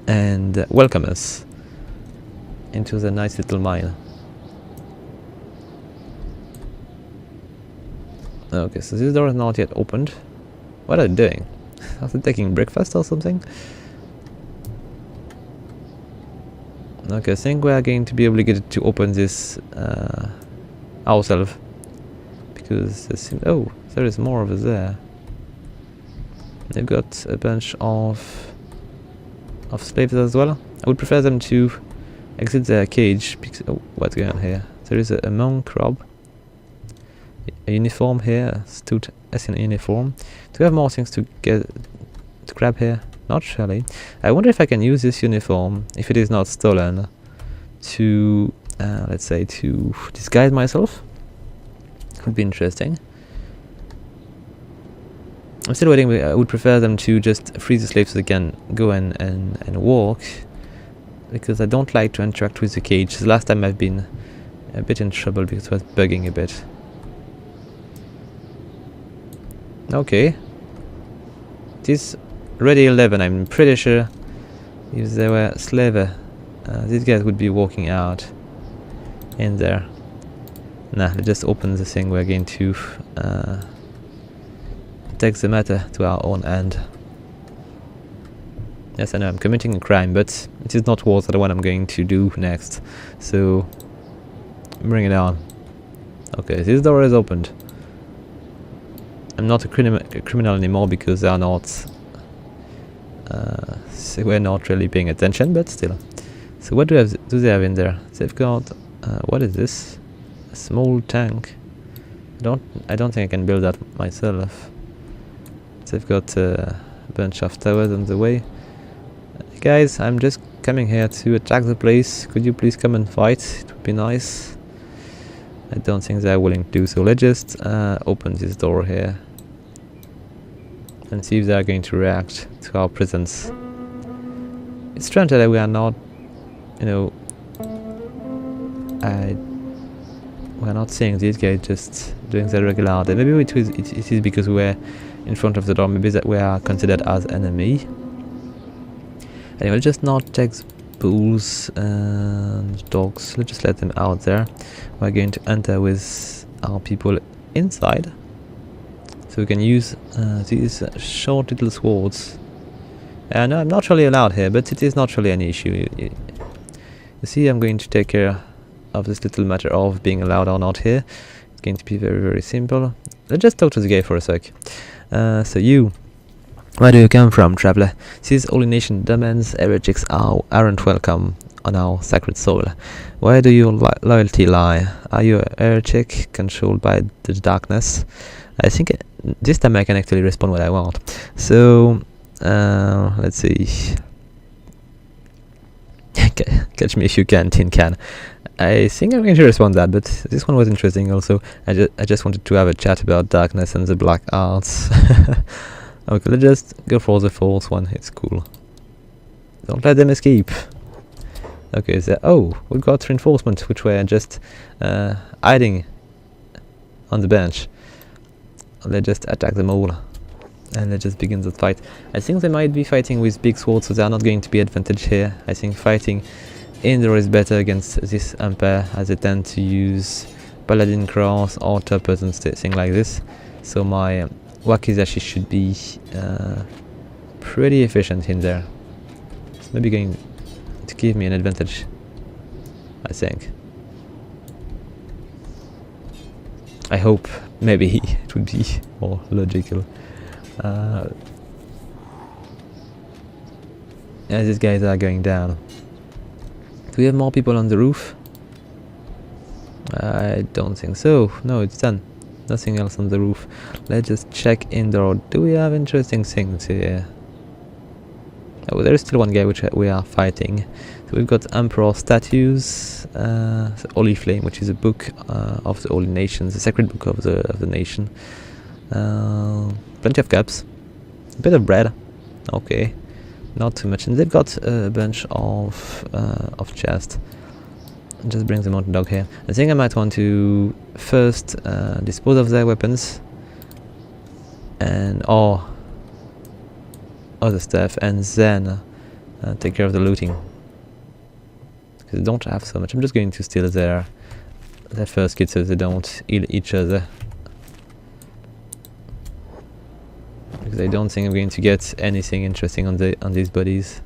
and welcome us into the nice little mine. Okay, so this door is not yet opened. What are they doing? Are they taking breakfast or something? Okay, I think we are going to be able to get it to open this ourselves. Because there seems... oh, there is more over there. They've got a bunch of slaves as well. I would prefer them to exit their cage because... oh, what's going on here? There is a monk rob. A uniform here, stood as in uniform. Do we have more things to grab here? Not really. I wonder if I can use this uniform, if it is not stolen, to, let's say, to disguise myself. Could be interesting. I'm still waiting. I would prefer them to just free the slaves so they can go and walk, because I don't like to interact with the cage. The last time I've been a bit in trouble because it was bugging a bit. Okay. It is ready 11, I'm pretty sure. If they were slave, these guys would be walking out in there. Nah, let's just open the thing. We're going to take the matter to our own hand. Yes, I know I'm committing a crime, but it is not worth what I'm going to do next. So, bring it on. Okay, this door is opened. I'm not a criminal anymore because they are not... so we're not really paying attention, but still. So what do they have in there? They've got... what is this? A small tank. I don't think I can build that myself. They've got a bunch of towers on the way. Guys, I'm just coming here to attack the place. Could you please come and fight? It would be nice. I don't think they're willing to do so. Let's just open this door here and see if they're going to react to our presence. It's strange that we are not, you know, we're not seeing these guys just doing their regular day. Maybe it is because we're in front of the door. Maybe that we are considered as enemy. Anyway, let's just not take bulls and dogs. Let's just let them out there. We're going to enter with our people inside, so we can use these short little swords. No, I'm not really allowed here, but it is not really an issue. You see, I'm going to take care of this little matter of being allowed or not here. It's going to be very, very simple. Let's just talk to the guy for a sec. So you, where do you come from, traveler? These holy nation demons, heretics aren't welcome on our sacred soil. Where do your loyalty lie? Are you a heretic controlled by the darkness? I think this time I can actually respond what I want. So let's see. Catch me if you can, tin can. I think I'm going to respond that, but this one was interesting also. I just wanted to have a chat about darkness and the black arts. Okay, let's just go for the false one. It's cool. Don't let them escape. Okay, so we got reinforcements, which were just hiding on the bench. Let's just attack them all, and let's just begin the fight. I think they might be fighting with big swords, so they are not going to be advantage here. I think fighting indoor is better against this empire, as they tend to use paladin cross or toppers and things like this. So my wakizashi should be pretty efficient in there. It's maybe going to give me an advantage, I think. I hope maybe it would be more logical. As these guys are going down. Do we have more people on the roof? I don't think so. No, it's done. Nothing else on the roof. Let's just check indoor. Do we have interesting things here? Oh, there is still one guy which we are fighting. So we've got Emperor statues, the Holy Flame, which is a book of the Holy Nations, the sacred book of the nation. Plenty of cups, a bit of bread. Okay, not too much. And they've got a bunch of chests. Just bring the mountain dog here. I think I might want to first dispose of their weapons and or other stuff, and then take care of the looting, because they don't have so much. I'm just going to steal their first kit so they don't eat each other, because I don't think I'm going to get anything interesting on these bodies.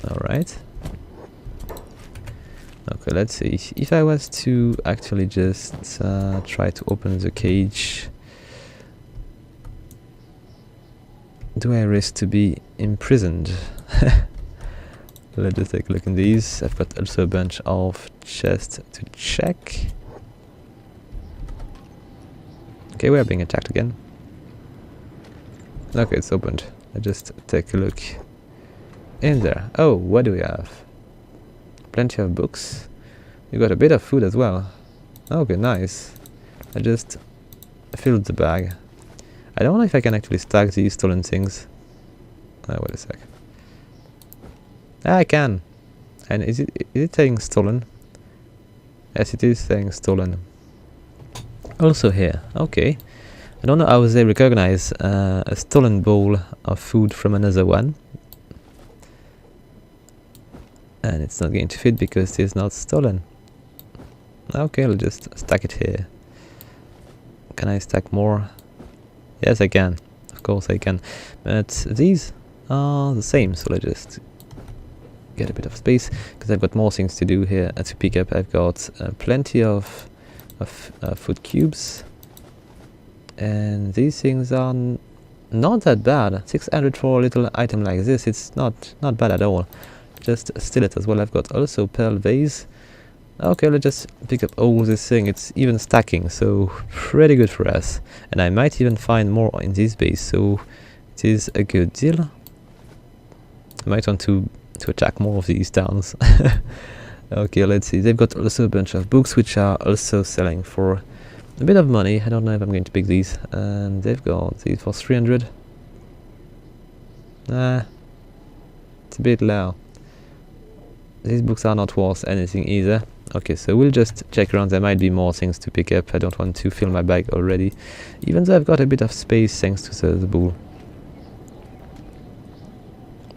Alright. Okay, let's see. If I was to actually just try to open the cage, do I risk to be imprisoned? Let's just take a look in these. I've got also a bunch of chests to check. Okay, we are being attacked again. Okay, it's opened. I just take a look in there. Oh, what do we have? Plenty of books. We got a bit of food as well. Okay, nice. I just filled the bag. I don't know if I can actually stack these stolen things. Wait a sec. I can. And is it saying stolen? Yes, it is saying stolen. Also here. Okay. I don't know how they recognize a stolen bowl of food from another one. And it's not going to fit because it's not stolen. Okay, I'll just stack it here. Can I stack more? Yes, I can. Of course I can. But these are the same, so let's just get a bit of space, because I've got more things to do here to pick up. I've got plenty of food cubes. And these things are not that bad. 600 for a little item like this, it's not bad at all. Just steal it as well. I've got also pearl vase. Okay, let's just pick up all this thing. It's even stacking, so pretty good for us. And I might even find more in this base, so it is a good deal. I might want to attack more of these towns. Okay, let's see. They've got also a bunch of books which are also selling for a bit of money. I don't know if I'm going to pick these. And they've got these for 300. Nah, it's a bit low. These books are not worth anything either. Okay, so we'll just check around. There might be more things to pick up. I don't want to fill my bag already, even though I've got a bit of space thanks to the bull.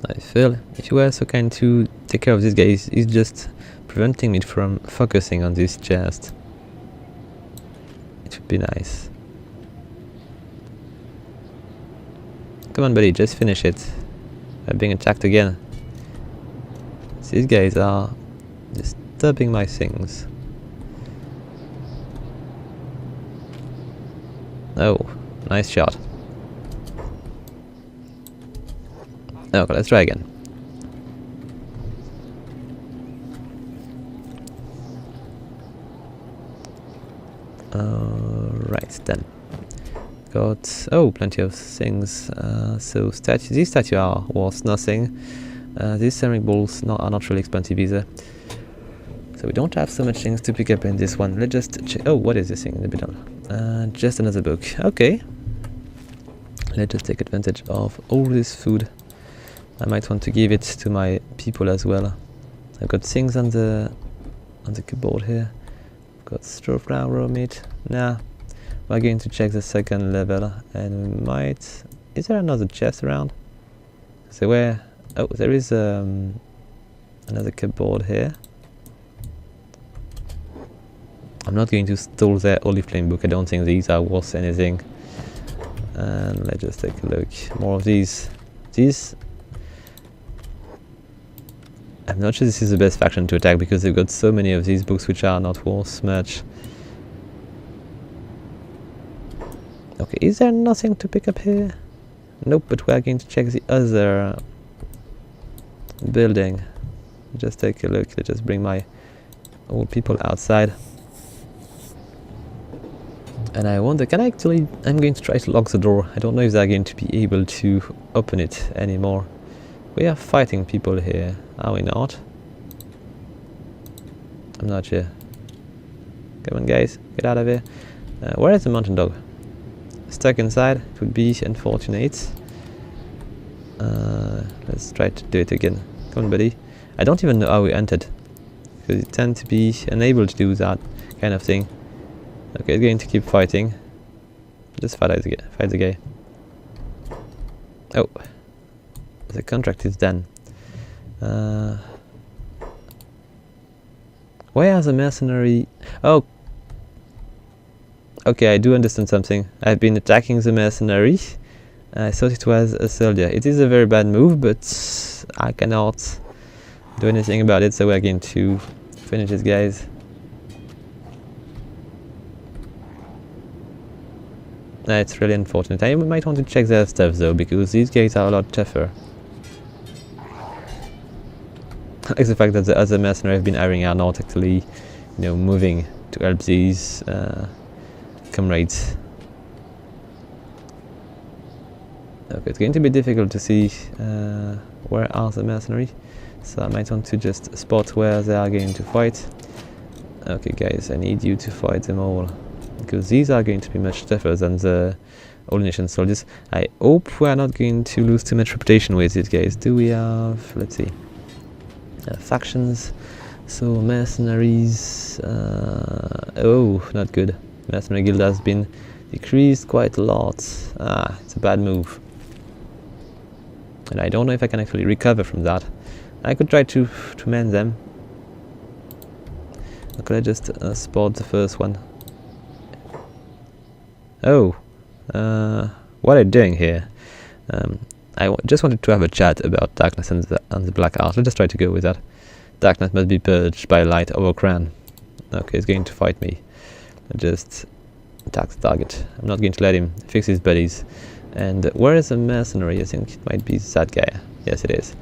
I feel if you were so kind to take care of this guy, he's just preventing me from focusing on this chest. It would be nice. Come on, buddy, just finish it. I'm being attacked again. These guys are disturbing my things. Oh, nice shot. Okay, let's try again. Right then. Got plenty of things. So these statues are worth nothing. These ceramic balls are not really expensive either. So we don't have so much things to pick up in this one. Let's just check. Oh, what is this thing in the middle? Just another book. Okay. Let's just take advantage of all this food. I might want to give it to my people as well. I've got things on the keyboard here. I've got straw flour meat. Nah. We're going to check the second level, and we might. Is there another chest around? So where? Oh, there is another keyboard here. I'm not going to steal their olive flame book. I don't think these are worth anything. And let's just take a look. More of these. These. I'm not sure this is the best faction to attack because they've got so many of these books which are not worth much. Okay, is there nothing to pick up here? Nope, but we're going to check the other building. Just take a look. Let's just bring my old people outside. And I wonder, I'm going to try to lock the door. I don't know if they're going to be able to open it anymore. We are fighting people here, are we not? I'm not sure. Come on guys, get out of here. Where is the mountain dog? Stuck inside, it would be unfortunate. Let's try to do it again. Come on buddy. I don't even know how we entered, because you tend to be unable to do that kind of thing. Okay, it's going to keep fighting. Just fight the guy. Oh, the contract is done. Where are the mercenary? Oh, okay, I do understand something. I've been attacking the mercenary. I thought it was a soldier. It is a very bad move, but I cannot do anything about it, so we're going to finish these guys. It's really unfortunate. I might want to check their stuff though, because these guys are a lot tougher. Like the fact that the other mercenaries I've been hiring are not actually, moving to help these comrades. Okay, it's going to be difficult to see where are the mercenaries, so I might want to just spot where they are going to fight. Okay guys, I need you to fight them all, because these are going to be much tougher than the All Nation soldiers. I hope we are not going to lose too much reputation with these guys. Do we have, let's see, factions? So mercenaries, oh, not good. Mercenary guild has been decreased quite a lot. It's a bad move. And I don't know if I can actually recover from that. I could try to mend them. Okay, let's just spot the first one. Oh, what are you doing here? I just wanted to have a chat about darkness and the black art. Let's just try to go with that. Darkness must be purged by light over Cran. Okay, he's going to fight me. Just attack the target. I'm not going to let him fix his buddies. And where is the mercenary? I think it might be that guy. Yes, it is.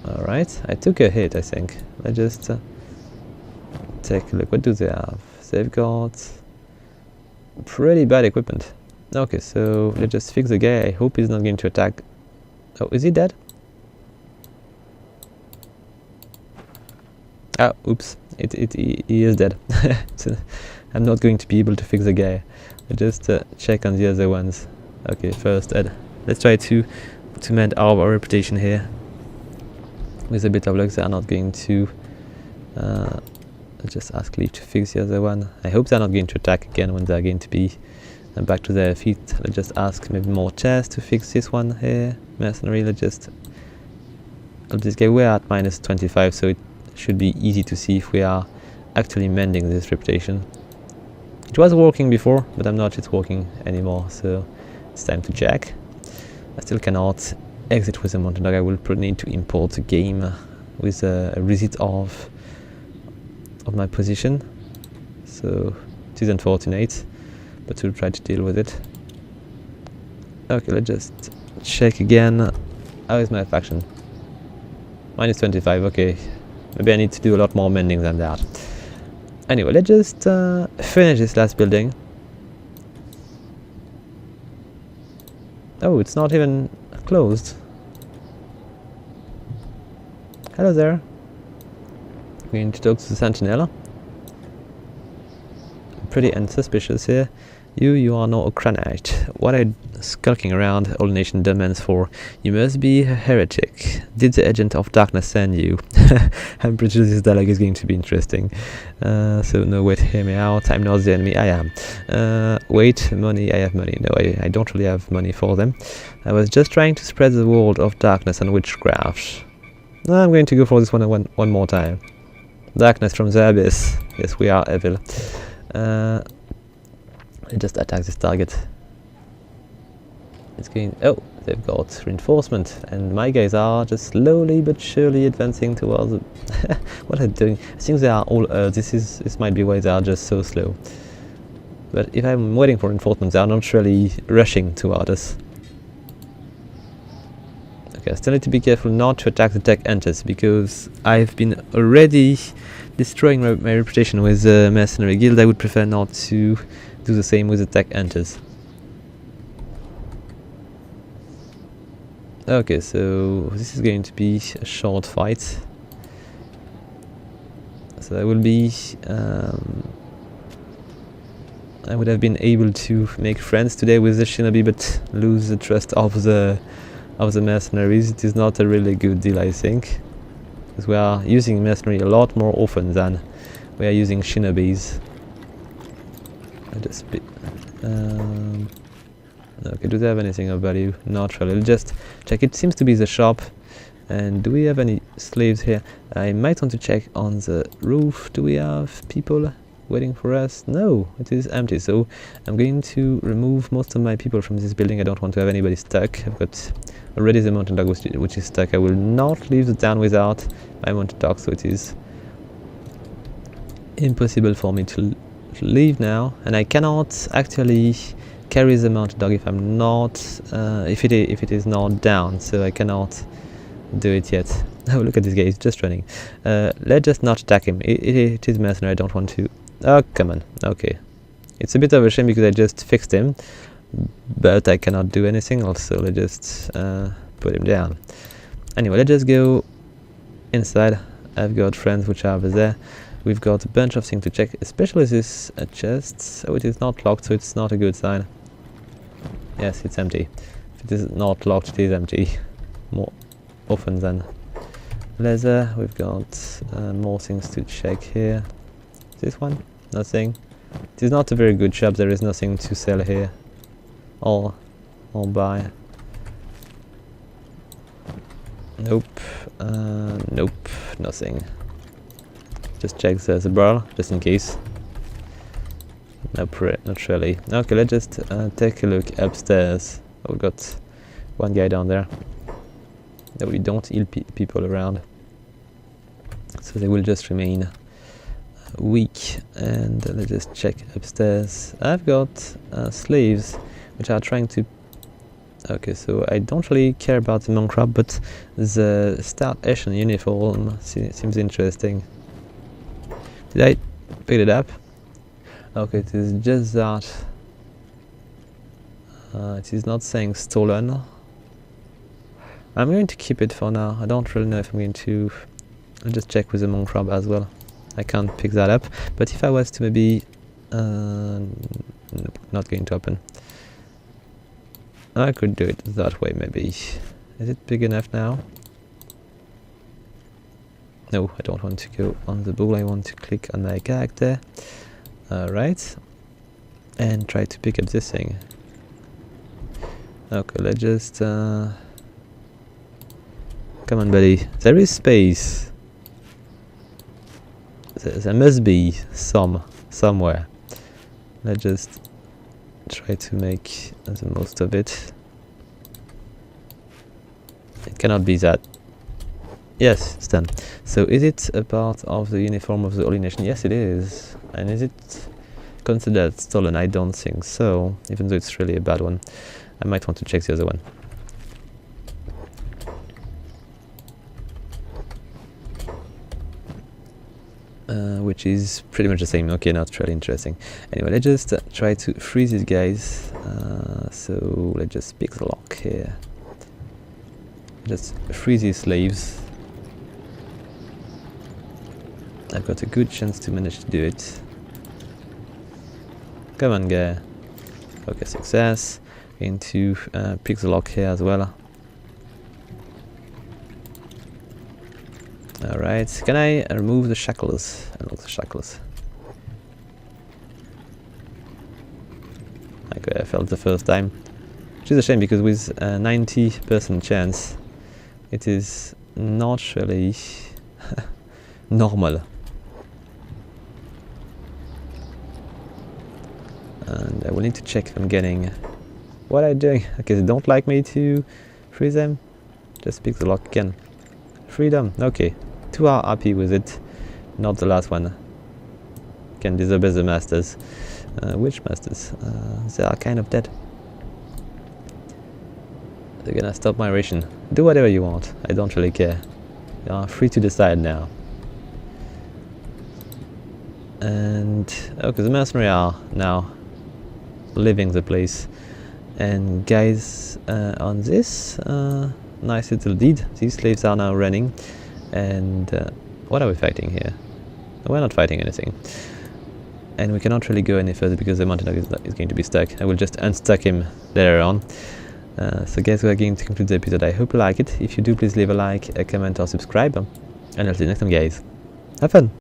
Alright, I took a hit, I think. Let's just take a look. What do they have? They've got pretty bad equipment. Okay, so let's just fix the guy. I hope he's not going to attack. Oh, is he dead? Ah, oops, he is dead. So I'm not going to be able to fix the guy. I just check on the other ones. Okay, first let's try to mend our reputation here. With a bit of luck, they are not going to. Let's just ask Leaf to fix the other one. I hope they're not going to attack again when they're going to be back to their feet. Let's just ask maybe more chairs to fix this one here. Mercenary, let's just. This guy, we're at minus 25, so it should be easy to see if we are actually mending this reputation. It was working before, but I'm not. It's working anymore, so it's time to check. I still cannot exit with a mountain dog. I will probably need to import the game with a reset of my position. So it is unfortunate, but we'll try to deal with it. Okay, let's just check again. How is my faction? Minus 25. Okay, maybe I need to do a lot more mending than that. Anyway, let's just finish this last building. Oh, it's not even closed. Hello there. I'm going to talk to the sentinel. Pretty unsuspicious here. You are no Ukranite. What are you skulking around all nation domains for? You must be a heretic. Did the agent of darkness send you? I'm pretty sure this dialogue is going to be interesting. So no, wait, hear me out. I'm not the enemy. I am. Wait, money. I have money. No, I don't really have money for them. I was just trying to spread the world of darkness and witchcraft. I'm going to go for this one more time. Darkness from the abyss. Yes, we are evil. Just attack this target. It's going. Oh, they've got reinforcement, and my guys are just slowly but surely advancing towards. What are they doing? I think they are all. This might be why they are just so slow. But if I'm waiting for reinforcements, they are not really rushing toward us. Okay, I still need to be careful not to attack the tech hunters, because I've been already destroying my reputation with the mercenary guild. I would prefer not to do the same with the tech hunters. Okay, so this is going to be a short fight. So I will be. I would have been able to make friends today with the Shinobi, but lose the trust of the mercenaries. It is not a really good deal, I think, because we are using mercenary a lot more often than we are using Shinobis. I just okay, do they have anything of value? Not really. I'll just check. It seems to be the shop. And do we have any slaves here? I might want to check on the roof. Do we have people waiting for us? No, it is empty. So I'm going to remove most of my people from this building. I don't want to have anybody stuck. I've got already the mountain dog which is stuck. I will not leave the town without my mountain dog, so it is impossible for me to leave now, and I cannot actually carry the mountain dog if I'm not if it is not down, so I cannot do it yet. Oh, look at this guy, he's just running. Let's just not attack him. It is mercenary. I don't want to. Oh, come on. Okay, it's a bit of a shame because I just fixed him, but I cannot do anything else, so let's just put him down. Anyway, let's just go inside. I've got friends which are over there. We've got a bunch of things to check, especially this chest. So it is not locked, so it's not a good sign. Yes, it's empty. If it is not locked, it is empty. More often than leather. We've got more things to check here. This one? Nothing. It is not a very good shop. There is nothing to sell here. Or buy. Nope. Nope. Nothing. Just check the barrel, just in case. Nope, not really. Okay, let's just take a look upstairs. Oh, we got one guy down there. No, we don't heal people around, so they will just remain weak. And let's just check upstairs. I've got slaves which are trying to. Okay, so I don't really care about the monk crab, but the Star Asian uniform seems interesting. Did I pick it up? Okay, it is just that. It is not saying stolen. I'm going to keep it for now. I don't really know if I'm going to I'll just check with the monk crab as well. I can't pick that up, but if I was to maybe... nope, not going to happen. I could do it that way maybe. Is it big enough now? No, I don't want to go on the ball, I want to click on my character. Alright. And try to pick up this thing. Okay, let's just... Come on, buddy. There is space. There must be somewhere. Let's just try to make the most of it. It cannot be that. Yes, it's done. So is it a part of the uniform of the Holy Nation? Yes, it is. And is it considered stolen? I don't think so, even though it's really a bad one. I might want to check the other one. Which is pretty much the same. Okay, not really interesting. Anyway, let's just try to free these guys. So let's just pick the lock here. Just free these slaves. I've got a good chance to manage to do it. Come on, guy. Okay, success. Going to pick the lock here as well. Alright, can I remove the shackles? Unlock the shackles. Okay, I failed the first time. Which is a shame because with a 90% chance, it is not really normal. And I will need to check if I'm getting... What are you doing? Okay, they don't like me to free them. Just pick the lock again. Freedom, okay. Two are happy with it, not the last one. Can disobey the masters. Which masters? They are kind of dead. They're gonna stop my ration. Do whatever you want, I don't really care. You are free to decide now. And okay, the mercenaries are now leaving the place. And guys, on this nice little deed, these slaves are now running. And what are we fighting here? We're not fighting anything. And we cannot really go any further because the mountain dog is going to be stuck. I will just unstuck him later on. So guys, we are going to conclude the episode. I hope you like it. If you do, please leave a like, a comment or subscribe. And I'll see you next time, guys. Have fun!